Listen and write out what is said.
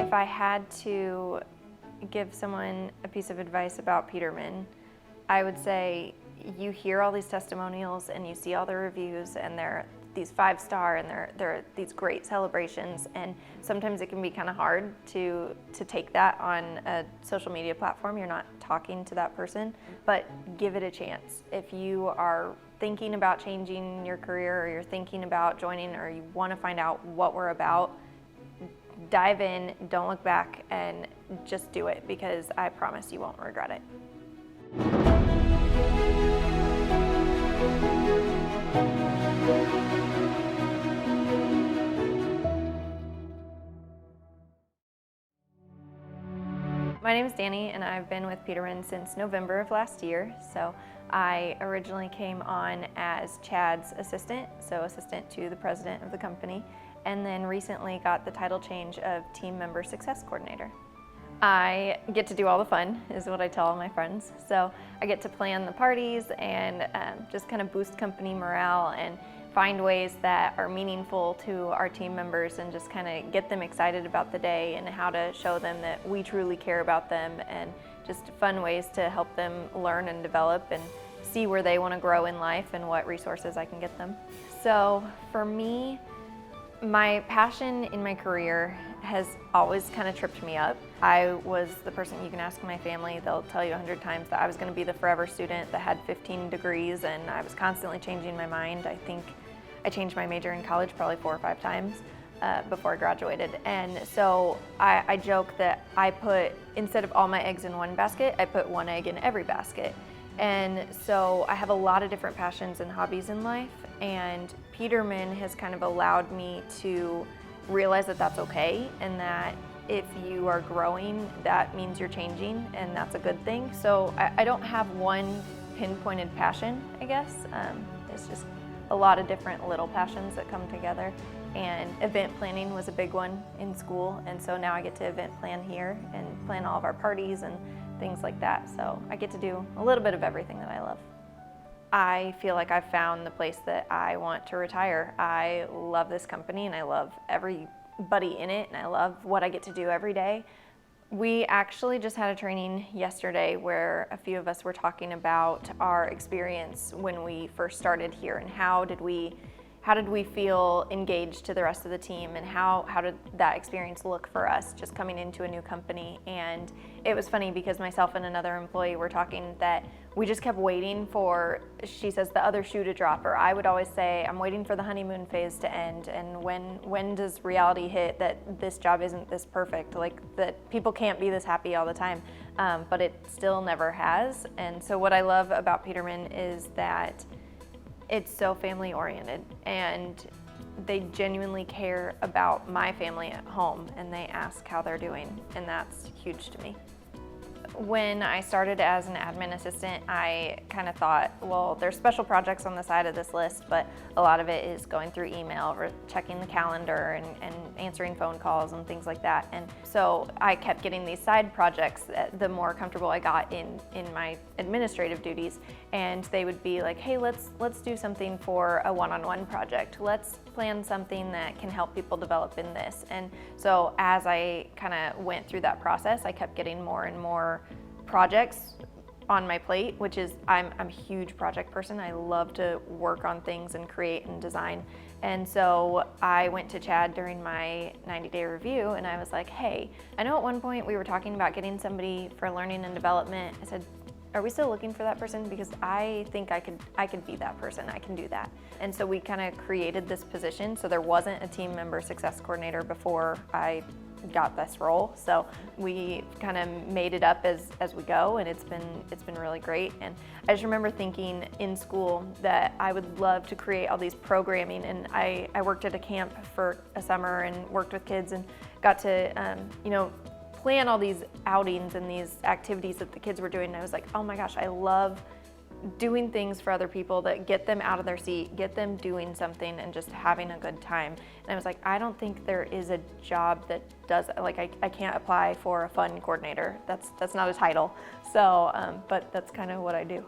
If I had to give someone a piece of advice about Peterman, I would say you hear all these testimonials and you see all the reviews and they're these 5-star and they're these great celebrations, and sometimes it can be kind of hard to take that on a social media platform. You're not talking to that person, but give it a chance. If you are thinking about changing your career, or you're thinking about joining, or you want to find out what we're about, dive in, don't look back, and just do it, because I promise you won't regret it. My name is Dani, and I've been with Peterman since November of last year. So I originally came on as Chad's assistant, so assistant to the president of the company, and then recently got the title change of Team Member Success Coordinator. I get to do all the fun, is what I tell all my friends. So I get to plan the parties and just kind of boost company morale and find ways that are meaningful to our team members, and just kind of get them excited about the day and how to show them that we truly care about them, and just fun ways to help them learn and develop and see where they want to grow in life and what resources I can get them. So for me, my passion in my career has always kind of tripped me up. I was the person, you can ask my family, they'll tell you 100 times that I was going to be the forever student that had 15 degrees, and I was constantly changing my mind. I think I changed my major in college probably 4 or 5 times before I graduated. And so I joke that I put, instead of all my eggs in one basket, I put one egg in every basket. And so I have a lot of different passions and hobbies in life, and Peterman has kind of allowed me to realize that that's okay, and that if you are growing, that means you're changing, and that's a good thing. So I don't have one pinpointed passion, I guess. It's just a lot of different little passions that come together. And event planning was a big one in school, and so now I get to event plan here and plan all of our parties and things like that. So I get to do a little bit of everything that I love. I feel like I've found the place that I want to retire. I love this company, and I love everybody in it, and I love what I get to do every day. We actually just had a training yesterday where a few of us were talking about our experience when we first started here, and how did we feel engaged to the rest of the team, and how did that experience look for us just coming into a new company. And it was funny because myself and another employee were talking that we just kept waiting for, she says, the other shoe to drop, or I would always say, I'm waiting for the honeymoon phase to end, and when does reality hit that this job isn't this perfect, like that people can't be this happy all the time, but it still never has. And so what I love about Peterman is that it's so family oriented, and they genuinely care about my family at home, and they ask how they're doing, and that's huge to me. When I started as an admin assistant, I kind of thought, well, there's special projects on the side of this list, but a lot of it is going through email or checking the calendar and answering phone calls and things like that. And so I kept getting these side projects the more comfortable I got in my administrative duties. And they would be like, hey, let's do something for a one-on-one project. Let's plan something that can help people develop in this. And so as I kind of went through that process, I kept getting more and more projects on my plate, which is, I'm a huge project person. I love to work on things and create and design. And so I went to Chad during my 90-day review, and I was like, hey, I know at one point we were talking about getting somebody for learning and development. I said, are we still looking for that person? Because I think I could be that person. I can do that. And so we kind of created this position. So there wasn't a team member success coordinator before I got this role. So we kind of made it up as we go, and it's been really great. And I just remember thinking in school that I would love to create all these programming, and I worked at a camp for a summer and worked with kids and got to plan all these outings and these activities that the kids were doing. And I was like, oh my gosh, I love doing things for other people that get them out of their seat, get them doing something and just having a good time. And I was like, I don't think there is a job that does, like I can't apply for a fun coordinator. That's not a title. So, but that's kind of what I do.